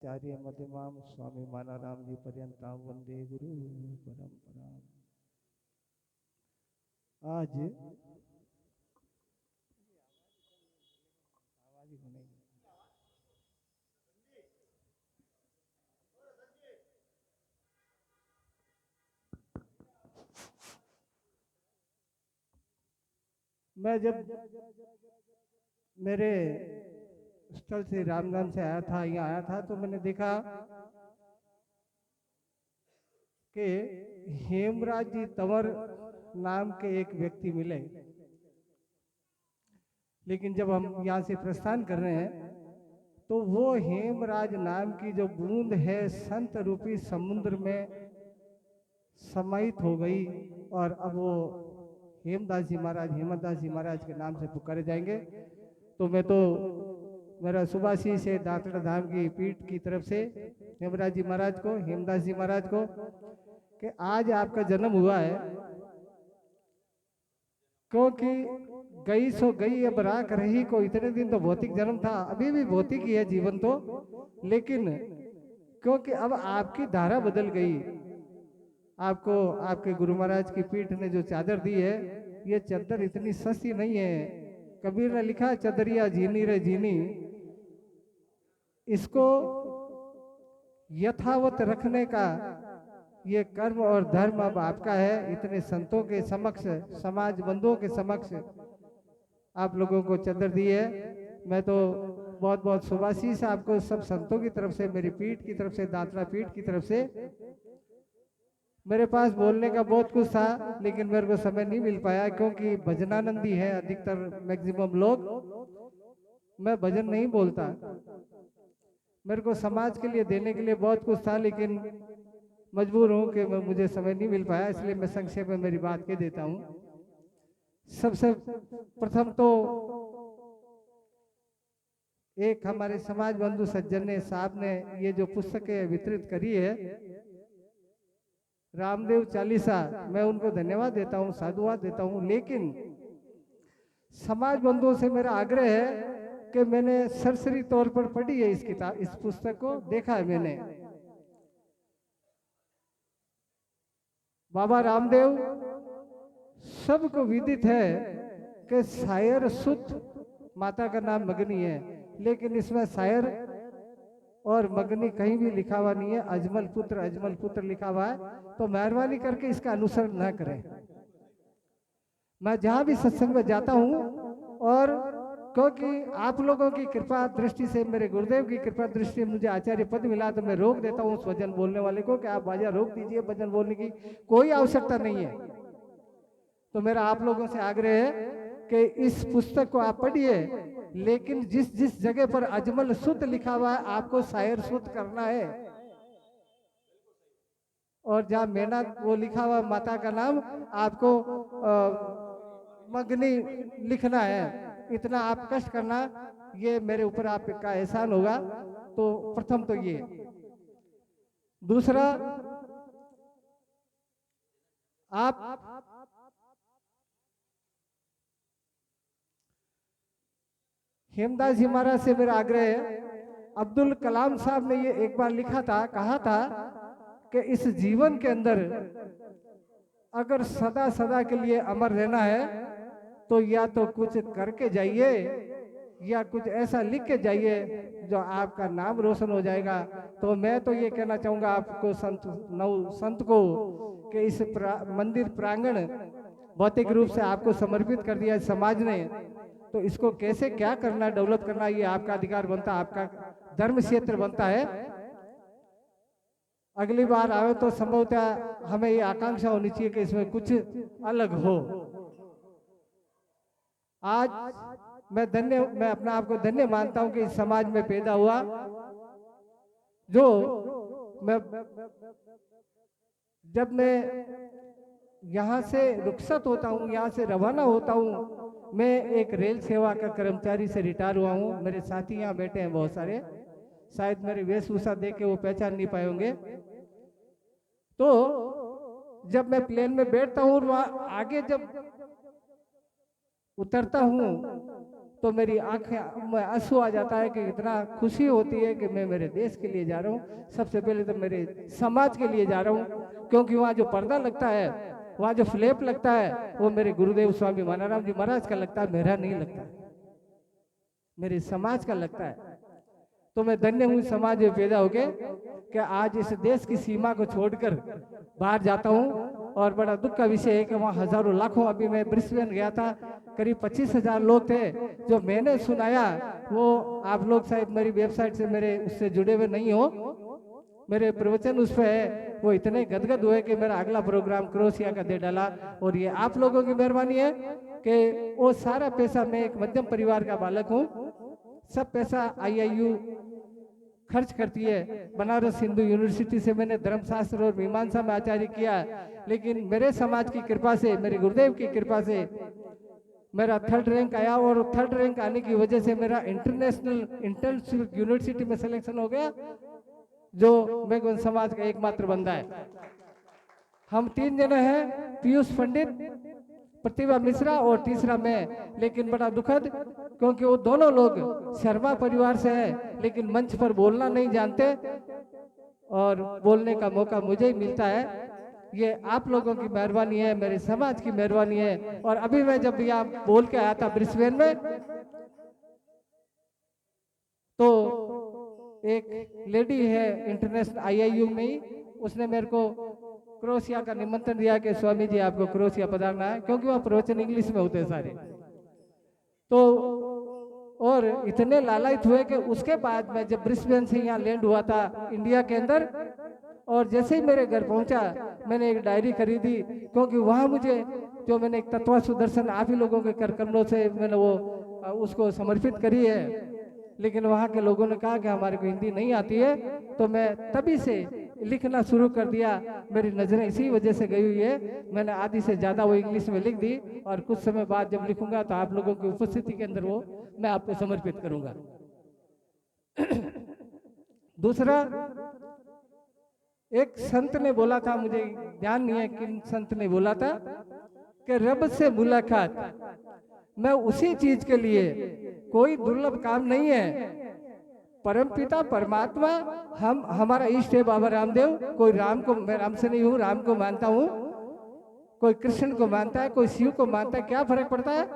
आचार्य मध्यमाम स्वामी मानाराम जी पर्यंताम वंदे गुरु परंपरा। आज आवाज ही बनेगी। मैं जब मेरे स्थल से रामधाम से आया था, यहाँ आया था, तो मैंने देखा कि हेमराज जी तंवर नाम के एक व्यक्ति मिले। लेकिन जब हम यहाँ से प्रस्थान कर रहे हैं तो वो हेमराज नाम की जो बूंद है संत रूपी समुद्र में समाहित हो गई और अब वो हेमदास जी महाराज, हेमदास जी महाराज के नाम से पुकारे जाएंगे। तो मैं तो मेरा सुभाषी से दातड़ा धाम की पीठ की तरफ से हेमराज जी महाराज को, हेमदास जी महाराज को, कि आज आपका जन्म हुआ है, क्योंकि गई सो गई अब राख रही को। इतने दिन तो भौतिक जन्म था, अभी भी भौतिक ही है जीवन तो, लेकिन क्योंकि अब आपकी धारा बदल गई। आपको आपके गुरु महाराज की पीठ ने जो चादर दी है, ये चादर इतनी सस्ती नहीं है। कबीर ने लिखा चदरिया जीनी रे जीनी, इसको यथावत रखने का ये कर्म और धर्म अब आपका है। इतने संतों के समक्ष, समाज बंधुओं के समक्ष आप लोगों को चादर दी है। मैं तो बहुत बहुत शुभाशीष आपको सब संतों की तरफ से, मेरी पीठ की तरफ से, दातरा पीठ की तरफ से। मेरे पास बोलने का बहुत कुछ था, लेकिन मेरे को समय नहीं मिल पाया, क्योंकि भजनानंदी है अधिकतर मैक्सिमम लोग। मैं भजन नहीं बोलता, मेरे को समाज के लिए देने के लिए बहुत कुछ था, लेकिन मजबूर हूं कि मुझे समय नहीं मिल पाया, इसलिए मैं संक्षेप में मेरी बात कह देता हूं। सबसे प्रथम तो एक हमारे समाज बंधु सज्जन ने साहब ने ये जो पुस्तकें वितरित करी है, रामदेव चालीसा, मैं उनको धन्यवाद देता हूँ, साधुवाद देता हूँ। लेकिन समाज बंधुओं से मेरा आग्रह है कि मैंने सरसरी तौर पर पढ़ी है इस किताब, इस पुस्तक को देखा है मैंने। बाबा रामदेव सबको विदित है कि शायर सुत, माता का नाम मगनी है, लेकिन इसमें शायर और मगनी कहीं भी लिखा हुआ नहीं है। अजमल पुत्र लिखा हुआ है। तो मेहरबानी करके इसका अनुसरण न करें। मैं जहां भी सत्संग में जाता हूं, और क्योंकि आप लोगों की कृपा दृष्टि से, मेरे गुरुदेव की कृपा दृष्टि से मुझे आचार्य पद मिला, तो मैं रोक देता हूं उस भजन बोलने वाले को कि आप बाजा रोक दीजिए, भजन बोलने की कोई आवश्यकता नहीं है। तो मेरा आप लोगों से आग्रह है कि इस पुस्तक को आप पढ़िए, लेकिन जिस जिस जगह पर अजमल सुत लिखा हुआ है, आपको शायर सुत करना है। और जहाँ मैना वो लिखा हुआ माता का नाम, आपको मगनी लिखना है। इतना आप कष्ट करना, ये मेरे ऊपर आपका एहसान होगा। तो प्रथम तो ये। दूसरा, आप हेमदास जी महाराज से मेरा आग्रह है, अब्दुल कलाम साहब ने ये एक बार लिखा था, कहा था कि इस जीवन के अंदर अगर सदा सदा के लिए अमर रहना है, तो या तो कुछ करके जाइए, या कुछ ऐसा लिख के जाइए जो आपका नाम रोशन हो जाएगा। तो मैं तो ये कहना चाहूंगा आपको, संत को, कि इस मंदिर प्रांगण भौतिक रूप से आपको समर्पित कर दिया समाज ने, तो इसको कैसे क्या करना, डेवलप करना, ये आपका अधिकार बनता है, आपका धर्म क्षेत्र बनता है। अगली बार आए तो संभवतः हमें ये आकांक्षा होनी चाहिए कि इसमें कुछ अलग हो। आज मैं अपना आपको धन्य मानता हूं कि इस समाज में पैदा हुआ। जो जब मैं यहाँ से रुखसत होता हूँ, यहाँ से रवाना होता हूँ, मैं एक रेल सेवा का कर्मचारी से रिटायर हुआ हूँ। मेरे साथी यहाँ बैठे हैं बहुत सारे, शायद मेरी वेशभूषा देख के वो पहचान नहीं पाए होंगे। तो जब मैं प्लेन में बैठता हूँ, वहां आगे जब उतरता हूँ, तो मेरी आंखें में आंसू आ जाता है कि इतना खुशी होती है कि मैं मेरे देश के लिए जा रहा हूँ। सबसे पहले तो मेरे समाज के लिए जा रहा हूँ, क्योंकि वहाँ जो पर्दा लगता है, वहाँ जो फ्लैप लगता है, वो मेरे गुरुदेव स्वामी मानाराम जी महाराज का लगता है, मेरा नहीं लगता, मेरे समाज का लगता है। तो मैं धन्य हूँ समाज में पैदा होके कि आज इस देश की सीमा को छोड़कर बाहर जाता हूँ। और बड़ा दुख का विषय है कि वहाँ हजारों लाखों, अभी मैं ब्रिस्बेन गया था, करीब 25,000 लोग थे। जो मैंने सुनाया वो आप लोग शायद मेरी वेबसाइट से मेरे उससे जुड़े हुए नहीं हो, मेरे प्रवचन उस पर है, वो इतने गदगद हुए कि मेरा अगला प्रोग्राम क्रोएशिया का दे डाला। और ये आप लोगों की मेहरबानी है कि वो सारा पैसा, मैं एक मध्यम परिवार का बालक हूँ, सब पैसा IIU खर्च करती है। बनारस हिंदू यूनिवर्सिटी से मैंने धर्मशास्त्र और मीमांसा में आचार्य किया, लेकिन मेरे समाज की कृपा से, मेरे गुरुदेव की कृपा से मेरा 3rd रैंक आया। और 3rd रैंक आने की वजह से मेरा इंटरनेशनल यूनिवर्सिटी में सिलेक्शन हो गया, जो मेघवन समाज का एकमात्र बंदा है। हम 3 जने हैं, पीयूष पंडित, प्रतिभा मिश्रा और तीसरा मैं। लेकिन बड़ा दुखद, क्योंकि वो दोनों लोग शर्मा परिवार से हैं, लेकिन मंच पर बोलना नहीं जानते और बोलने का मौका मुझे ही मिलता है। ये आप लोगों की मेहरबानी है, मेरे समाज की मेहरबानी है। और अभी मैं जब यहाँ बोल के आया था ब्रिस्बेन में, तो एक लेडी है इंटरनेशनल IIU में ही, उसने मेरे को क्रोएशिया का निमंत्रण दिया कि स्वामी जी आपको क्रोएशिया पधारना है, क्योंकि वहाँ प्रवचन इंग्लिश में होते हैं सारे। तो और इतने लालायित हुए कि उसके बाद मैं जब ब्रिस्बेन से यहाँ लैंड हुआ था इंडिया के अंदर, और जैसे ही मेरे घर पहुंचा मैंने एक डायरी खरीदी, क्योंकि वहाँ मुझे जो मैंने एक तत्व सुदर्शन आप ही लोगों के कर कमलों से मैंने वो उसको समर्पित करी है। लेकिन वहाँ के लोगों ने कहा कि हमारे को हिंदी नहीं आती है, तो मैं तभी से लिखना शुरू कर दिया। मेरी नज़रें इसी वजह से गई हुई है, मैंने आधी से ज़्यादा वो इंग्लिश में लिख दी, और कुछ समय बाद जब लिखूंगा तो आप लोगों की उपस्थिति के अंदर वो मैं आपको समर्पित करूंगा। दूसरा, एक संत ने बोला था, मुझे ध्यान नहीं है किन संत ने बोला था, कि रब से मुलाकात मैं उसी चीज के लिए, कोई दुर्लभ काम नहीं है। परमपिता परमात्मा, हम हमारा इष्ट है बाबा रामदेव। कोई राम को, मैं राम से नहीं हूँ, राम को मानता हूँ, कोई कृष्ण को मानता है, कोई शिव को मानता है, क्या फर्क पड़ता है?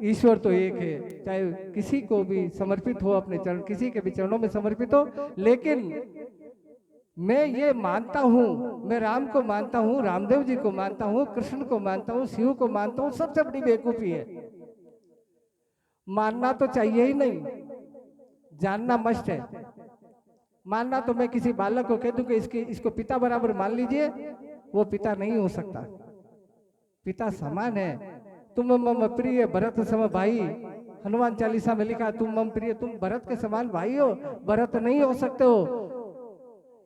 ईश्वर तो एक है, चाहे किसी को भी समर्पित हो, अपने चरण किसी के भी चरणों में समर्पित हो। लेकिन मैं ये मानता हूँ, मैं राम को मानता हूँ, रामदेव जी को मानता हूँ, कृष्ण को मानता हूँ, शिव को मानता हूँ, सबसे बड़ी बेवकूफी है। मानना तो चाहिए ही नहीं, जानना मस्ट है। मानना तो मैं किसी बालक को कह दूं कि इसको पिता बराबर मान लीजिए, वो पिता नहीं हो सकता। पिता समान है। तुम मम प्रिय भरत सम भाई, हनुमान चालीसा में लिखा, तुम मम प्रिय, तुम भरत के समान भाई हो, भरत नहीं हो सकते हो।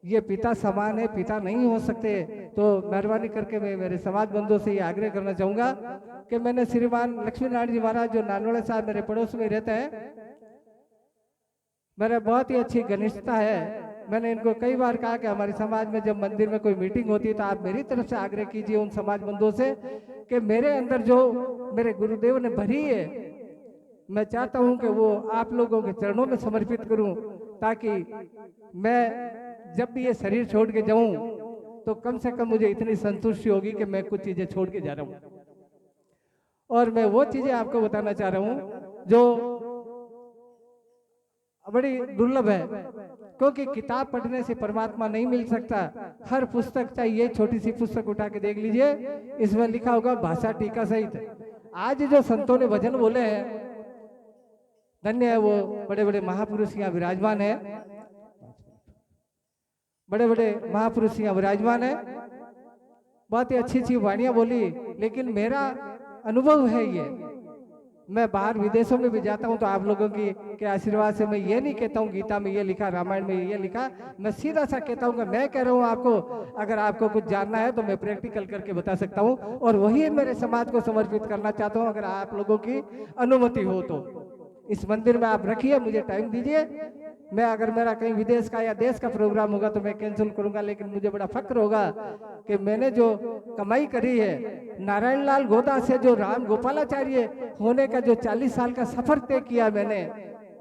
ये पिता समान है, पिता नहीं हो सकते। तो मेहरबानी करके मैं मेरे समाज बंधुओं से ये आग्रह करना चाहूंगा कि मैंने श्रीमान लक्ष्मी नारायण जी महाराज, जो नानोड़े साहब मेरे पड़ोस में रहते हैं, मेरा बहुत ही अच्छी घनिष्ठता है। मैंने इनको कई बार कहा कि हमारे समाज में जब मंदिर में कोई मीटिंग होती है तो आप मेरी तरफ से आग्रह कीजिए उन समाज बंधुओं से कि मेरे अंदर जो मेरे गुरुदेव ने भरी है, मैं चाहता हूं कि वो आप लोगों के चरणों में समर्पित करूं, ताकि मैं जब भी ये शरीर छोड़ के जाऊं तो कम से कम मुझे इतनी संतुष्टि होगी कि मैं कुछ चीजें छोड़ के जा रहा हूं। और मैं वो चीजें आपको बताना चाह रहा हूं जो बड़ी दुर्लभ है, क्योंकि किताब पढ़ने से परमात्मा नहीं मिल सकता। हर पुस्तक, चाहिए छोटी सी पुस्तक उठा के देख लीजिए, इसमें लिखा होगा भाषा टीका सहित। आज जो संतों ने भजन बोले हैं, धन्य है वो बड़े बड़े महापुरुष यहाँ विराजमान है, बड़े बड़े महापुरुष यहाँ विराजमान है, बहुत ही अच्छी अच्छी वाणियां बोली। लेकिन मेरा अनुभव है ये, मैं बाहर विदेशों में भी जाता हूं तो आप लोगों की के आशीर्वाद से मैं ये नहीं कहता हूं गीता में ये लिखा, रामायण में ये लिखा, मैं सीधा सा कहता हूं कि मैं कह रहा हूं आपको, अगर आपको कुछ जानना है तो मैं प्रैक्टिकल करके बता सकता हूं, और वही मेरे समाज को समर्पित करना चाहता हूं। अगर आप लोगों की अनुमति हो तो इस मंदिर में आप रखिए, मुझे टाइम दीजिए, मैं अगर मेरा कहीं विदेश का या देश का प्रोग्राम होगा तो मैं कैंसिल करूंगा, लेकिन मुझे बड़ा फक्र होगा कि मैंने जो कमाई करी है, नारायण लाल गोदा से जो राम गोपालाचार्य होने का जो 40 साल का सफर तय किया मैंने,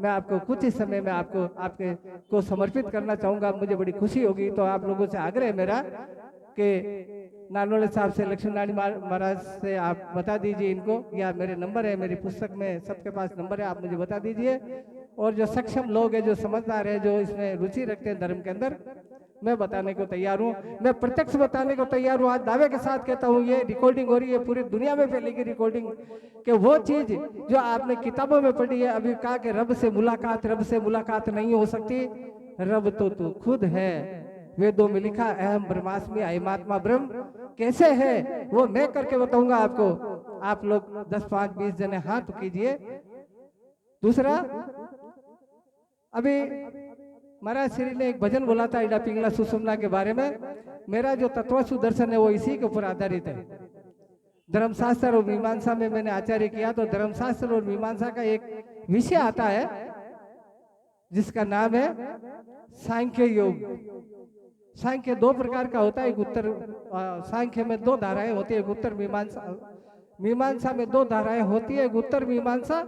मैं आपको कुछ ही समय में आपके को समर्पित करना चाहूंगा। मुझे बड़ी खुशी होगी। तो आप लोगों से आग्रह है मेरा कि नानोले साहब से, लक्ष्मी नारायण महाराज से आप बता दीजिए इनको, या मेरे नंबर है, मेरी पुस्तक में सबके पास नंबर है, आप मुझे बता दीजिए। और जो सक्षम लोग हैं, जो समझदार है, जो इसमें रुचि रखते हैं धर्म के अंदर, मैं बताने को तैयार हूँ, मैं प्रत्यक्ष बताने को तैयार हूँ। आज दावे के साथ कहता हूँ, ये रिकॉर्डिंग हो रही है, पूरी दुनिया में फैलेगी रिकॉर्डिंग, कि वो चीज जो आपने किताबों में पढ़ी है, अभी कहा कि रब से मुलाकात नहीं हो सकती। रब तो तू खुद है, वेदों में लिखा अहम ब्रह्मास्मि अयमात्मा ब्रह्म कैसे है वो मैं करके बताऊंगा आपको। आप लोग 10, 5, 20 जने हाथ कीजिए। दूसरा, अभी महाराज श्री ने एक भजन बोला था इडा पिंगला सुषुम्ना के बारे में। मेरा जो तत्वसु दर्शन है वो इसी के ऊपर आधारित है। धर्मशास्त्र और मीमांसा में मैंने आचार्य किया, तो धर्मशास्त्र और मीमांसा का एक विषय आता है जिसका नाम है सांख्य योग। सांख्य 2 प्रकार का होता है, एक उत्तर, सांख्य में 2 धाराएं होती है, एक उत्तर मीमांसा, मीमांसा में 2 धाराएं होती है, एक उत्तर मीमांसा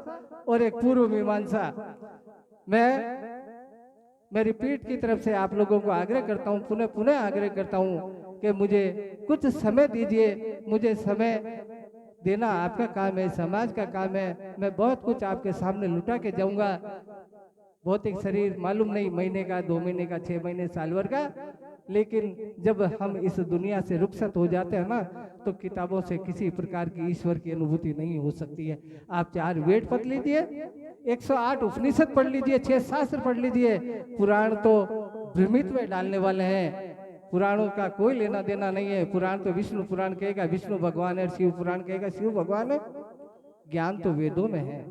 और एक पूर्व मीमांसा। मेरी पीठ की तरफ से आप लोगों को आग्रह करता हूं, पुनः पुनः आग्रह करता हूं कि मुझे कुछ समय दीजिए। मुझे समय देना आपका काम है, समाज का काम है। मैं बहुत कुछ आपके सामने लुटा के जाऊंगा। भौतिक शरीर मालूम नहीं, महीने का, 2 महीने का, 6 महीने, साल भर का, लेकिन जब हम इस दुनिया से रुखसत हो जाते हैं ना, तो किताबों से किसी प्रकार की ईश्वर की अनुभूति नहीं हो सकती है। आप 4 वेद पढ़ लीजिए, 108 उपनिषद पढ़ लीजिए, 6 शास्त्र पढ़ लीजिए, पुराण तो भ्रमित में डालने वाले हैं। पुराणों का कोई लेना देना नहीं है। पुराण तो विष्णु पुराण कहेगा विष्णु भगवान है, शिव पुराण कहेगा शिव भगवान है। ज्ञान तो वेदों में है।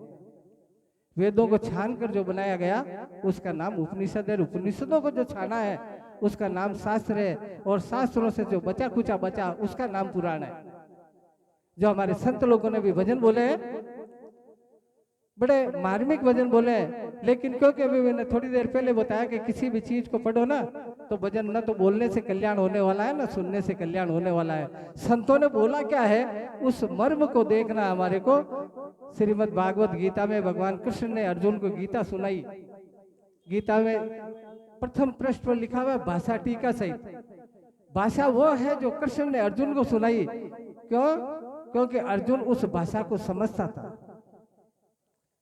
वेदों को छान कर जो बनाया गया उसका नाम उपनिषद है। उपनिषदों को जो छाना है उसका नाम शास्त्र है, और शास्त्रों से जो बचा कुचा बचा उसका नाम पुराण है। जो हमारे संत लोगों ने भी भजन बोले हैं, बड़े मार्मिक भजन बोले हैं, लेकिन क्योंकि अभी मैंने थोड़ी देर पहले बताया कि किसी भी चीज को पढ़ो ना, तो भजन न तो बोलने से कल्याण होने वाला है, ना सुनने से कल्याण होने वाला है। संतों ने बोला क्या है उस मर्म को देखना हमारे को। श्रीमद् भागवत गीता में भगवान कृष्ण ने अर्जुन को गीता सुनाई। गीता में प्रथम पृष्ठ पर लिखा हुआ है भाषा टीका सहित। भाषा वो है जो कृष्ण ने अर्जुन को सुनाई। क्यों? क्योंकि अर्जुन उस भाषा को समझता था,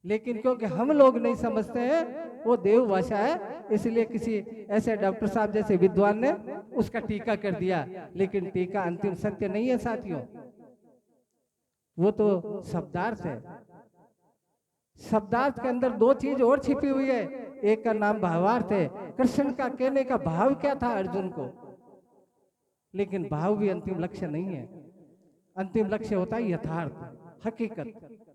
लेकिन क्योंकि हम लोग नहीं समझते हैं, वो देव भाषा है, इसलिए किसी ऐसे डॉक्टर साहब जैसे विद्वान ने उसका टीका कर दिया। लेकिन टीका अंतिम सत्य नहीं है साथियों, वो तो शब्दार्थ है। शब्दार्थ के अंदर 2 चीज और छिपी हुई है, एक का नाम भावार्थ है। कृष्ण का कहने का भाव क्या था अर्जुन को, लेकिन भाव भी अंतिम लक्ष्य नहीं है। अंतिम लक्ष्य होता है यथार्थ, हकीकत।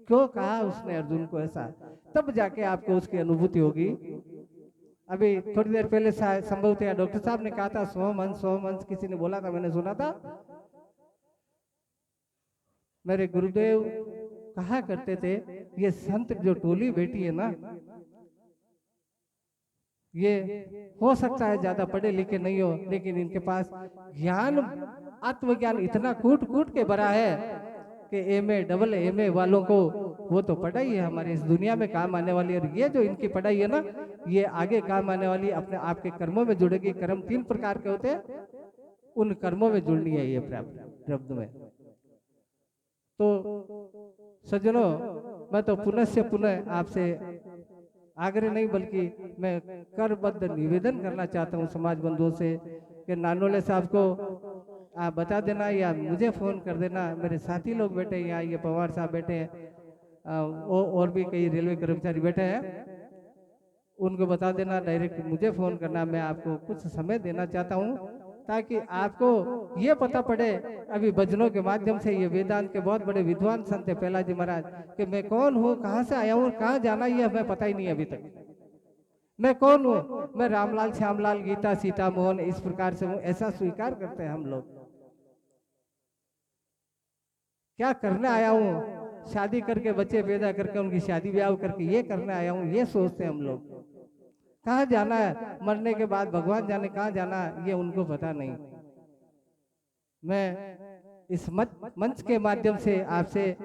क्यों कहा उसने अर्जुन को ऐसा, तब जाके आपको उसकी अनुभूति होगी। अभी थोड़ी देर पहले संभवतः डॉक्टर साहब ने कहा था सोमहंस किसी ने बोला था, मैंने सुना था। मेरे गुरुदेव कहा करते थे, ये संत जो टोली बैठी है ना, ये हो सकता है ज्यादा पढ़े लिखे नहीं हो, लेकिन इनके पास ज्ञान, आत्मज्ञान इतना कूट कूट के भरा है कि एमए, डबल एमए वालों को वो तो पढ़ाई है हमारे इस दुनिया में काम आने वाली। और ये जो इनकी पढ़ाई है ना, ये आगे काम आने वाली, अपने आपके कर्मों में जुड़ेगी। कर्म 3 प्रकार के होते हैं, उन कर्मों में जुड़नी है ये प्रारब्ध में। तो सज्जनों, मैं तो पुनः से पुनः आपसे आग्रह नहीं बल्कि मैं करबद्ध निवेदन करना चाहता हूँ समाज बंधुओं से कि नानोले साहब को आप बता देना या मुझे फोन कर देना। मेरे साथी लोग बैठे हैं यहाँ, ये पवार साहब बैठे हैं, और भी कई रेलवे कर्मचारी बैठे हैं, उनको बता देना, डायरेक्ट मुझे फोन करना। मैं आपको कुछ समय देना चाहता हूँ ताकि आपको ये पता पड़े, अभी भजनों के माध्यम से ये वेदांत के बहुत बड़े विद्वान संत है पहला जी महाराज, कि मैं कौन हूँ, कहाँ से आया हूँ, कहाँ जाना, ये हमें पता ही नहीं अभी तक। मैं कौन हूँ? मैं रामलाल, श्यामलाल, गीता, सीता, मोहन, इस प्रकार से हूँ, ऐसा स्वीकार करते हैं हम लोग। क्या करने आया हूँ? शादी करके बच्चे पैदा करके उनकी शादी ब्याह करके ये करने आया हूँ, ये सोचते हैं हम लोग। कहाँ जाना है, मरने के बाद भगवान जाने कहाँ जाना है, ये उनको पता नहीं। मैं इस मंच के माध्यम से आपसे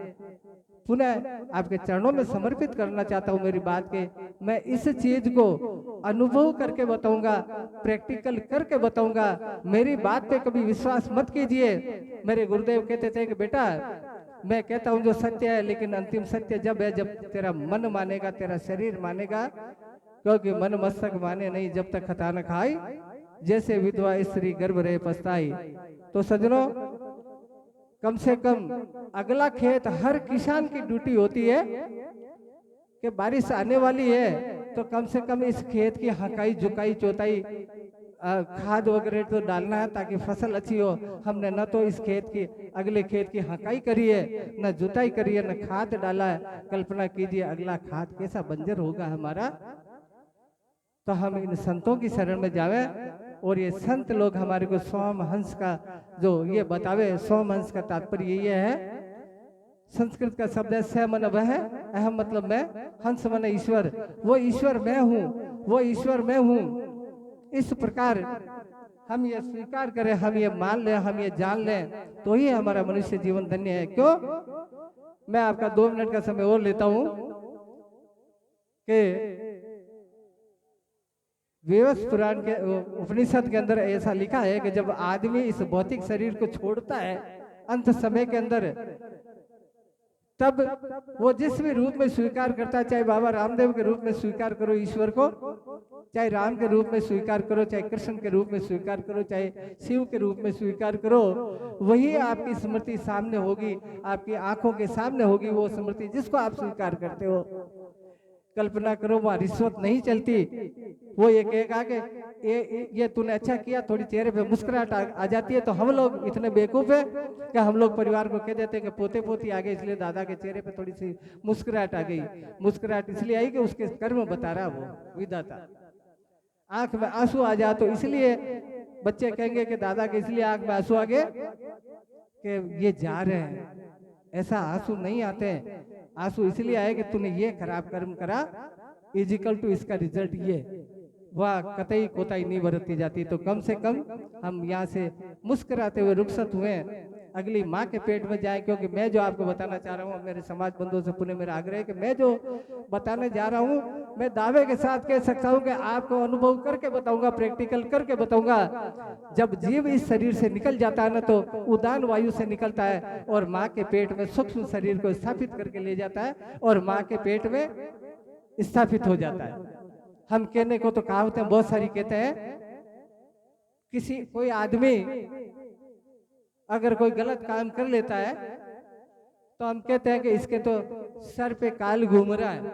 पुनः आपके चरणों में समर्पित करना चाहता हूँ मेरी बात के। मैं इस चीज को अनुभव करके बताऊंगा, प्रैक्टिकल करके बताऊंगा। मेरी बात पे कभी विश्वास मत कीजिए। मेरे गुरुदेव कहते थे कि बेटा, मैं कहता हूँ जो सत्य है, लेकिन अंतिम सत्य जब है जब तेरा मन मानेगा, तेरा शरीर मानेगा। क्योंकि मन मस्तक माने नहीं जब तक खता न खाई, जैसे विधवा स्त्री गर्भ रहे पछताई। तो सज्जनों, कम से कम अगला खेत हर किसान की ड्यूटी होती है कि बारिश आने वाली है तो कम से कम इस खेत की हकाई जुकाई चौथाई खाद वगैरह तो डालना है ताकि फसल अच्छी हो। हमने न तो इस खेत की अगले खेत की हकाई करी है, न जुताई करी है, न खाद डाला है। कल्पना कीजिए अगला खाद कैसा बंजर होगा हमारा। तो हम इन संतों की शरण में जावे और ये संत लोग हमारे को सोम हंस का जो ये बतावे। सोम हंस का तात्पर्य ये है, संस्कृत का शब्द है स मन वह, अहम मतलब मैं, हंस मन ईश्वर। वो ईश्वर मैं हूँ, वो ईश्वर मैं हूँ। इस प्रकार हम ये स्वीकार करें, हम ये मान लें, हम ये जान लें, तो ही हमारा मनुष्य जीवन धन्य है। क्यों? मैं आपका 2 मिनट का समय और लेता हूँ कि वेवस पुराण के उपनिषद के अंदर ऐसा लिखा है कि जब आदमी इस भौतिक शरीर को छोड़ता है अंत समय के अंदर, तब वो जिस भी रूप में स्वीकार करता है, चाहे बाबा रामदेव के रूप में स्वीकार करो ईश्वर को, चाहे राम के रूप में स्वीकार करो, चाहे कृष्ण के रूप में स्वीकार करो, चाहे शिव के रूप में स्वीकार करो, वही आपकी स्मृति सामने होगी, आपकी आंखों के सामने होगी वो स्मृति जिसको आप स्वीकार करते हो। कल्पना करो वहाँ रिश्वत नहीं चलती। वो ये कहेगा कि ये तूने अच्छा किया, थोड़ी चेहरे पे मुस्कुराहट आ जाती है। तो हम लोग इतने बेवकूफ है कि हम लोग परिवार को कह देते हैं कि पोते पोती आ गए, इसलिए दादा के चेहरे पे थोड़ी सी मुस्कुराहट आ गई। मुस्कुराहट इसलिए आई कि उसके कर्म बता रहा वो विधाता। आंख में आंसू आ जा तो इसलिए बच्चे कहेंगे कि दादा के इसलिए आंख में आंसू आ गए कि ये जा रहे हैं। ऐसा आंसू नहीं आते हैं, आंसू इसलिए आए कि तूने ये खराब कर्म करा, इजिकल टू इसका रिजल्ट ये। वह कतई कोताही नहीं बरती जाती। तो कम से कम हम यहाँ से मुस्कुराते हुए रुखसत हुए अगली माँ के पेट में जाए। क्योंकि मैं जो आपको बताना चाह रहा हूँ, मेरे समाज बंधुओं से पुनः मेरा आग्रह है कि मैं जो बताने जा रहा हूँ, मैं दावे के साथ कह सकता हूँ कि आपको अनुभव करके बताऊंगा, प्रैक्टिकल करके बताऊंगा। जब जीव इस शरीर से निकल जाता है ना, तो उदान वायु से निकलता है और माँ के पेट में सूक्ष्म शरीर को स्थापित करके ले जाता है और माँ के पेट में स्थापित हो जाता है। हम कहने को तो कहावतें बहुत सारी कहते हैं। कोई आदमी अगर कोई गलत काम कर लेता है तो हम कहते हैं कि इसके तो सर पे काल घूम रहा है।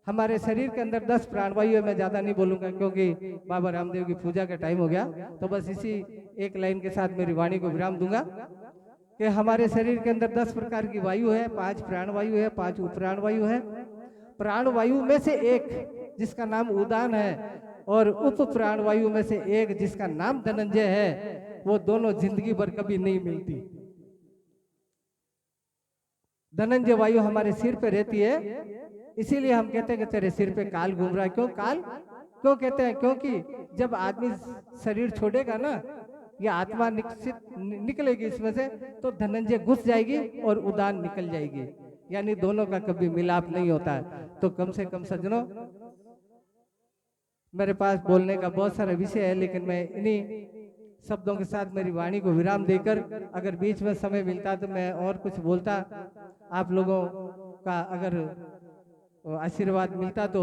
हमारे शरीर के अंदर 10 प्राणवायु है। मैं ज्यादा नहीं बोलूंगा क्योंकि बाबा रामदेव की पूजा का टाइम हो गया। तो बस इसी एक लाइन के साथ मेरी वाणी को विराम दूंगा कि हमारे शरीर के अंदर 10 प्रकार की वायु है, 5 प्राणवायु है, 5 उपप्राणवायु है। प्राणवायु में से एक जिसका नाम उदान है और उप प्राणवायु में से एक जिसका नाम धनंजय है, वो दोनों जिंदगी भर कभी नहीं मिलती। धनंजय वायु हमारे सिर पे रहती है, इसीलिए हम कहते हैं कि तेरे सिर पे काल घूम रहा है। क्यों काल क्यों कहते हैं? क्योंकि जब आदमी शरीर छोड़ेगा ना, या आत्मा निकलेगी इसमें से, तो धनंजय घुस जाएगी और उदान निकल जाएगी, यानी दोनों का कभी मिलाप नहीं होता है। तो कम से कम सज्जनों, मेरे पास बोलने का बहुत सारा विषय है, लेकिन मैं इन्हीं शब्दों के साथ मेरी वाणी को विराम देकर, अगर बीच में समय मिलता तो मैं और कुछ बोलता। आप लोगों का अगर आशीर्वाद मिलता तो,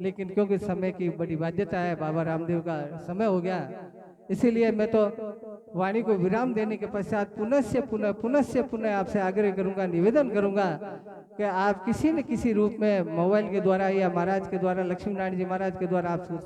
लेकिन क्योंकि समय की बड़ी बाध्यता है, बाबा रामदेव का समय हो गया, इसीलिए मैं तो वाणी को विराम देने के पश्चात पुनः पुनः आपसे आग्रह करूंगा, निवेदन करूंगा कि आप किसी न किसी रूप में मोबाइल के द्वारा या महाराज के द्वारा, लक्ष्मी नारायण जी महाराज के द्वारा आप